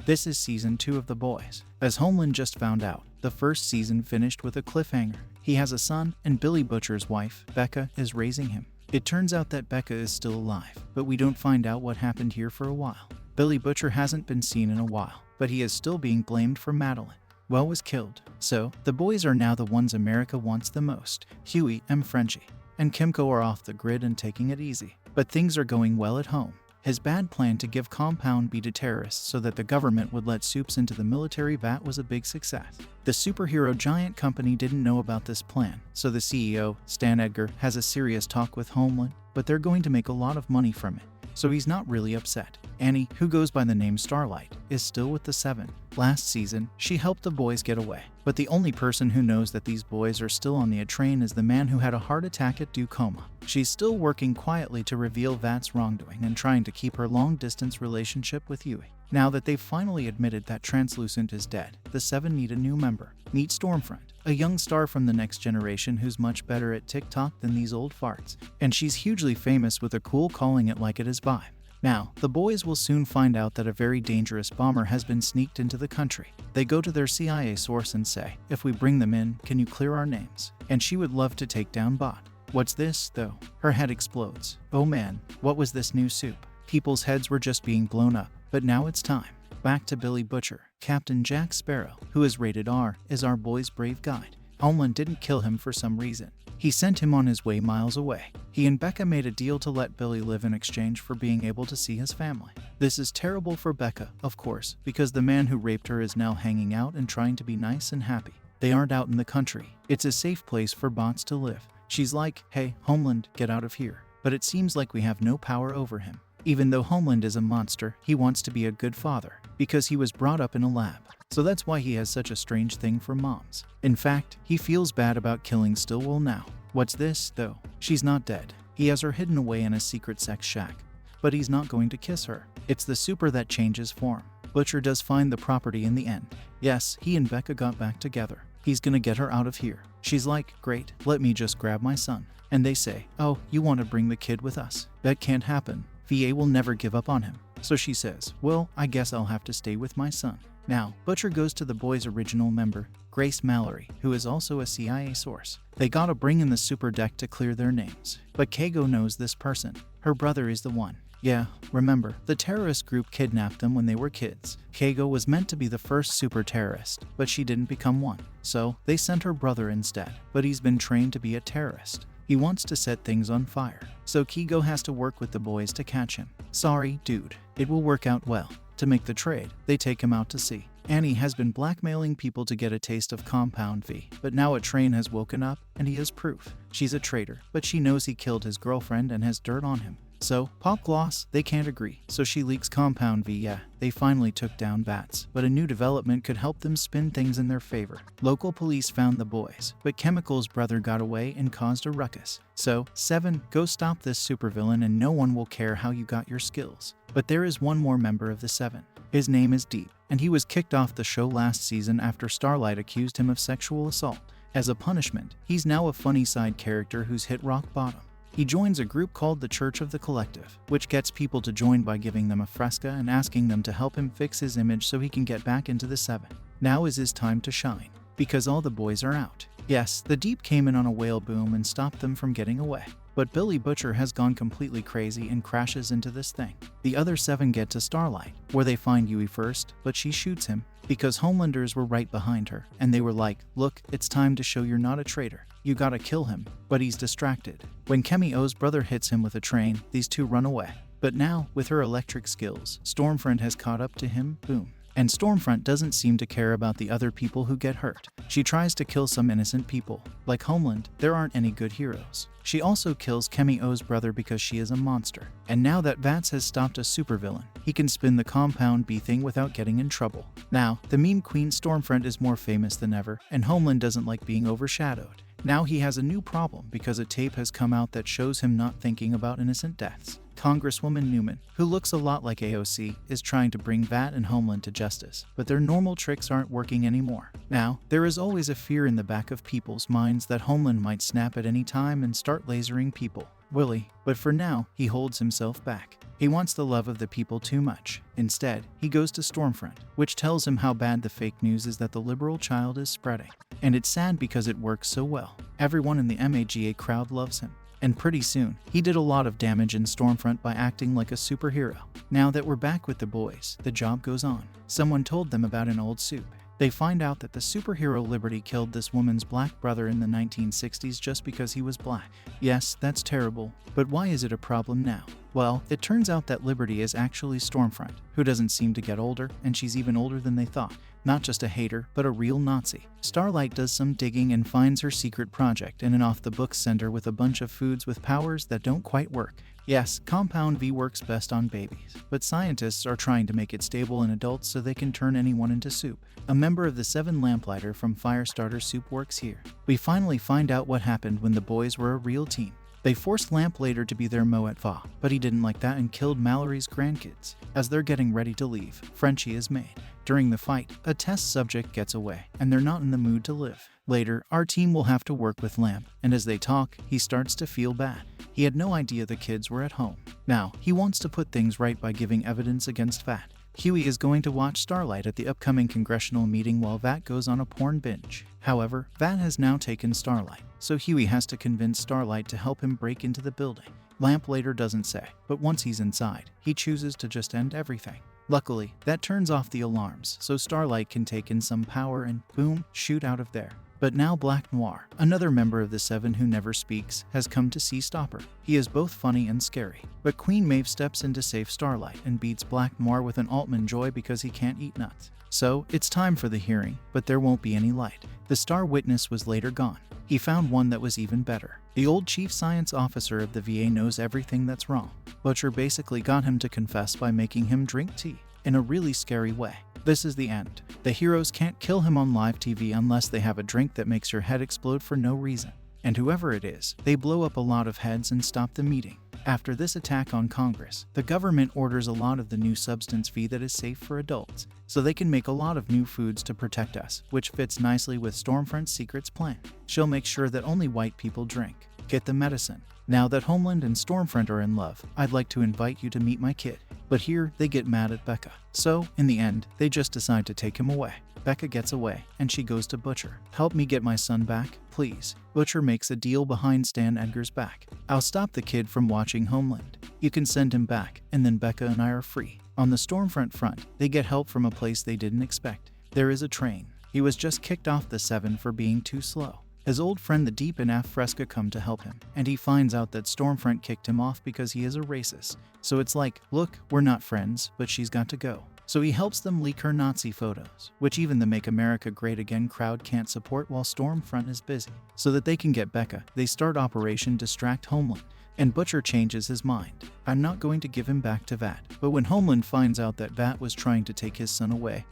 This is season 2 of The Boys. As Homeland just found out, the first season finished with a cliffhanger. He has a son, and Billy Butcher's wife, Becca, is raising him. It turns out that Becca is still alive, but we don't find out what happened here for a while. Billy Butcher hasn't been seen in a while, but he is still being blamed for Madeline. Well was killed. So, the boys are now the ones America wants the most. Huey and Frenchie and Kimco are off the grid and taking it easy. But things are going well at home. His bad plan to give Compound B to terrorists so that the government would let Supes into the military vat was a big success. The superhero giant company didn't know about this plan, so the CEO, Stan Edgar, has a serious talk with Homeland, but they're going to make a lot of money from it, so he's not really upset. Annie, who goes by the name Starlight, is still with the Seven. Last season, she helped the boys get away, but the only person who knows that these boys are still on the train is the man who had a heart attack at Dukoma. She's still working quietly to reveal Vat's wrongdoing and trying to keep her long-distance relationship with Huey. Now that they've finally admitted that Translucent is dead, the Seven need a new member. Meet Stormfront, a young star from the next generation who's much better at TikTok than these old farts, and she's hugely famous with a cool calling it like it is vibe. Now, the boys will soon find out that a very dangerous bomber has been sneaked into the country. They go to their CIA source and say, if we bring them in, can you clear our names? And she would love to take down Bot. What's this, though? Her head explodes. Oh man, what was this new soup? People's heads were just being blown up, but now it's time. Back to Billy Butcher. Captain Jack Sparrow, who is rated R, is our boy's brave guide. Homeland didn't kill him for some reason. He sent him on his way miles away. He and Becca made a deal to let Billy live in exchange for being able to see his family. This is terrible for Becca, of course, because the man who raped her is now hanging out and trying to be nice and happy. They aren't out in the country. It's a safe place for bots to live. She's like, hey, Homeland, get out of here. But it seems like we have no power over him. Even though Homeland is a monster, he wants to be a good father, because he was brought up in a lab. So that's why he has such a strange thing for moms. In fact, he feels bad about killing Stillwell now. What's this, though? She's not dead. He has her hidden away in a secret sex shack. But he's not going to kiss her. It's the super that changes form. Butcher does find the property in the end. Yes, he and Becca got back together. He's gonna get her out of here. She's like, great, let me just grab my son. And they say, oh, you want to bring the kid with us? That can't happen. VA will never give up on him. So she says, well, I guess I'll have to stay with my son. Now, Butcher goes to the boys' original member, Grace Mallory, who is also a CIA source. They gotta bring in the super deck to clear their names. But Kago knows this person. Her brother is the one. Yeah, remember, the terrorist group kidnapped them when they were kids. Kago was meant to be the first super terrorist, but she didn't become one. So, they sent her brother instead, but he's been trained to be a terrorist. He wants to set things on fire. So Kago has to work with the boys to catch him. Sorry, dude. It will work out well. To make the trade, they take him out to sea. Annie has been blackmailing people to get a taste of Compound V, but now a train has woken up, and he has proof. She's a traitor, but she knows he killed his girlfriend and has dirt on him. So, Pop Gloss, they can't agree, so she leaks Compound V. Yeah, they finally took down Bats, but a new development could help them spin things in their favor. Local police found the boys, but Chemical's brother got away and caused a ruckus. So, Seven, go stop this supervillain and no one will care how you got your skills. But there is one more member of the Seven. His name is Deep, and he was kicked off the show last season after Starlight accused him of sexual assault. As a punishment, he's now a funny side character who's hit rock bottom. He joins a group called the Church of the Collective, which gets people to join by giving them a fresca and asking them to help him fix his image so he can get back into the Seven. Now is his time to shine, because all the boys are out. Yes, the Deep came in on a whale boom and stopped them from getting away. But Billy Butcher has gone completely crazy and crashes into this thing. The other Seven get to Starlight, where they find Huey first, but she shoots him, because Homelanders were right behind her, and they were like, look, it's time to show you're not a traitor. You gotta kill him. But he's distracted. When Kemi-O's brother hits him with a train, these two run away. But now, with her electric skills, Stormfront has caught up to him, boom. And Stormfront doesn't seem to care about the other people who get hurt. She tries to kill some innocent people. Like Homeland, there aren't any good heroes. She also kills Kemi-O's brother because she is a monster. And now that Vats has stopped a supervillain, he can spin the Compound B thing without getting in trouble. Now, the meme queen Stormfront is more famous than ever, and Homeland doesn't like being overshadowed. Now he has a new problem because a tape has come out that shows him not thinking about innocent deaths. Congresswoman Newman, who looks a lot like AOC, is trying to bring Vat and Homeland to justice, but their normal tricks aren't working anymore. Now, there is always a fear in the back of people's minds that Homeland might snap at any time and start lasering people. Willie, but for now, he holds himself back. He wants the love of the people too much. Instead, he goes to Stormfront, which tells him how bad the fake news is that the liberal child is spreading. And it's sad because it works so well. Everyone in the MAGA crowd loves him. And pretty soon, he did a lot of damage in Stormfront by acting like a superhero. Now that we're back with the boys, the job goes on. Someone told them about an old soup. They find out that the superhero Liberty killed this woman's black brother in the 1960s just because he was black. Yes, that's terrible, but why is it a problem now? Well, it turns out that Liberty is actually Stormfront, who doesn't seem to get older, and she's even older than they thought. Not just a hater, but a real Nazi. Starlight does some digging and finds her secret project in an off-the-books center with a bunch of foods with powers that don't quite work. Yes, Compound V works best on babies, but scientists are trying to make it stable in adults so they can turn anyone into soup. A member of the Seven Lamplighter from Firestarter Soup works here. We finally find out what happened when the boys were a real team. They forced Lamplighter to be their Moet Va, but he didn't like that and killed Mallory's grandkids. As they're getting ready to leave, Frenchie is made. During the fight, a test subject gets away, and they're not in the mood to live. Later, our team will have to work with Lamp, and as they talk, he starts to feel bad. He had no idea the kids were at home. Now, he wants to put things right by giving evidence against Vat. Huey is going to watch Starlight at the upcoming congressional meeting while Vat goes on a porn binge. However, Vat has now taken Starlight, so Huey has to convince Starlight to help him break into the building. Lamp later doesn't say, but once he's inside, he chooses to just end everything. Luckily, that turns off the alarms, so Starlight can take in some power and, boom, shoot out of there. But now Black Noir, another member of the Seven who never speaks, has come to see Stopper. He is both funny and scary. But Queen Maeve steps in to save Starlight and beats Black Noir with an Altman Joy because he can't eat nuts. So, it's time for the hearing, but there won't be any light. The star witness was later gone. He found one that was even better. The old chief science officer of the VA knows everything that's wrong. Butcher basically got him to confess by making him drink tea, in a really scary way. This is the end. The heroes can't kill him on live TV unless they have a drink that makes your head explode for no reason. And whoever it is, they blow up a lot of heads and stop the meeting. After this attack on Congress, the government orders a lot of the new substance V that is safe for adults, so they can make a lot of new foods to protect us, which fits nicely with Stormfront's secret's plan. She'll make sure that only white people drink. Get the medicine. Now that Homeland and Stormfront are in love, I'd like to invite you to meet my kid. But here, they get mad at Becca. So, in the end, they just decide to take him away. Becca gets away, and she goes to Butcher. Help me get my son back, please. Butcher makes a deal behind Stan Edgar's back. I'll stop the kid from watching Homeland. You can send him back, and then Becca and I are free. On the Stormfront front, they get help from a place they didn't expect. There is a train. He was just kicked off the Seven for being too slow. His old friend the Deep and Af Fresca come to help him, and he finds out that Stormfront kicked him off because he is a racist. So it's like, look, we're not friends, but she's got to go. So he helps them leak her Nazi photos, which even the Make America Great Again crowd can't support while Stormfront is busy. So that they can get Becca, they start Operation Distract Homeland. And Butcher changes his mind. I'm not going to give him back to Vat. But when Homeland finds out that Vat was trying to take his son away,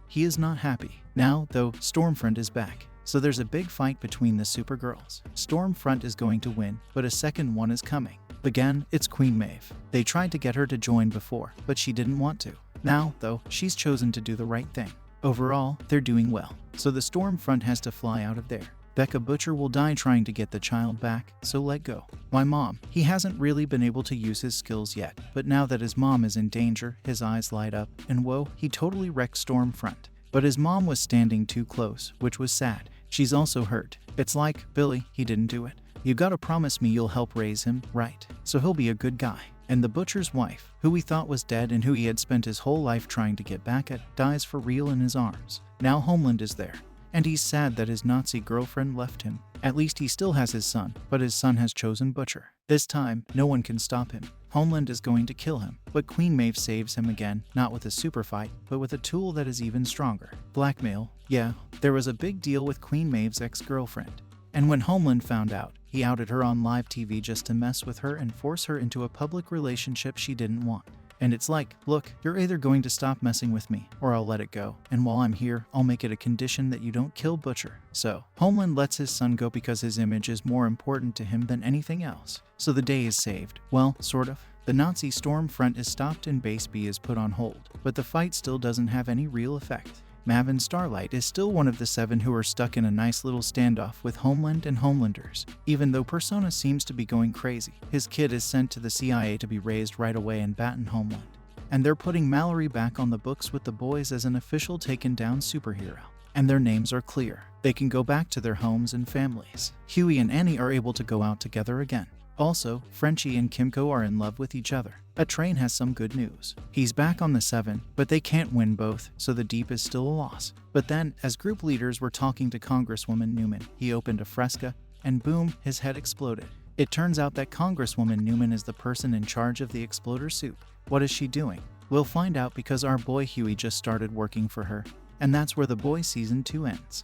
he is not happy. Now, though, Stormfront is back. So there's a big fight between the Supergirls. Stormfront is going to win, but a second one is coming. Again, it's Queen Maeve. They tried to get her to join before, but she didn't want to. Now, though, she's chosen to do the right thing. Overall, they're doing well. So the Stormfront has to fly out of there. Becca Butcher will die trying to get the child back, so let go. My mom, he hasn't really been able to use his skills yet, but now that his mom is in danger, his eyes light up, and whoa, he totally wrecked Stormfront. But his mom was standing too close, which was sad. She's also hurt. It's like, Billy, he didn't do it. You gotta promise me you'll help raise him, right? So he'll be a good guy. And the butcher's wife, who we thought was dead and who he had spent his whole life trying to get back at, dies for real in his arms. Now Homeland is there. And he's sad that his Nazi girlfriend left him. At least he still has his son, but his son has chosen Butcher. This time, no one can stop him. Homeland is going to kill him, but Queen Maeve saves him again, not with a super fight, but with a tool that is even stronger. Blackmail. Yeah, there was a big deal with Queen Maeve's ex-girlfriend. And when Homeland found out, he outed her on live TV just to mess with her and force her into a public relationship she didn't want. And it's like, look, you're either going to stop messing with me, or I'll let it go. And while I'm here, I'll make it a condition that you don't kill Butcher. So, Homeland lets his son go because his image is more important to him than anything else. So the day is saved. Well, sort of. The Nazi Stormfront is stopped and Base B is put on hold, but the fight still doesn't have any real effect. Mav and Starlight is still one of the 7 who are stuck in a nice little standoff with Homeland and Homelanders. Even though Persona seems to be going crazy, his kid is sent to the CIA to be raised right away in Baton Homeland. And they're putting Mallory back on the books with the boys as an official taken down superhero. And their names are clear. They can go back to their homes and families. Huey and Annie are able to go out together again. Also, Frenchie and Kimco are in love with each other. A Train has some good news. He's back on the 7, but they can't win both, so the Deep is still a loss. But then, as group leaders were talking to Congresswoman Newman, he opened a Fresca, and boom, his head exploded. It turns out that Congresswoman Newman is the person in charge of the Exploder Soup. What is she doing? We'll find out because our boy Huey just started working for her. And that's where The Boys Season 2 ends.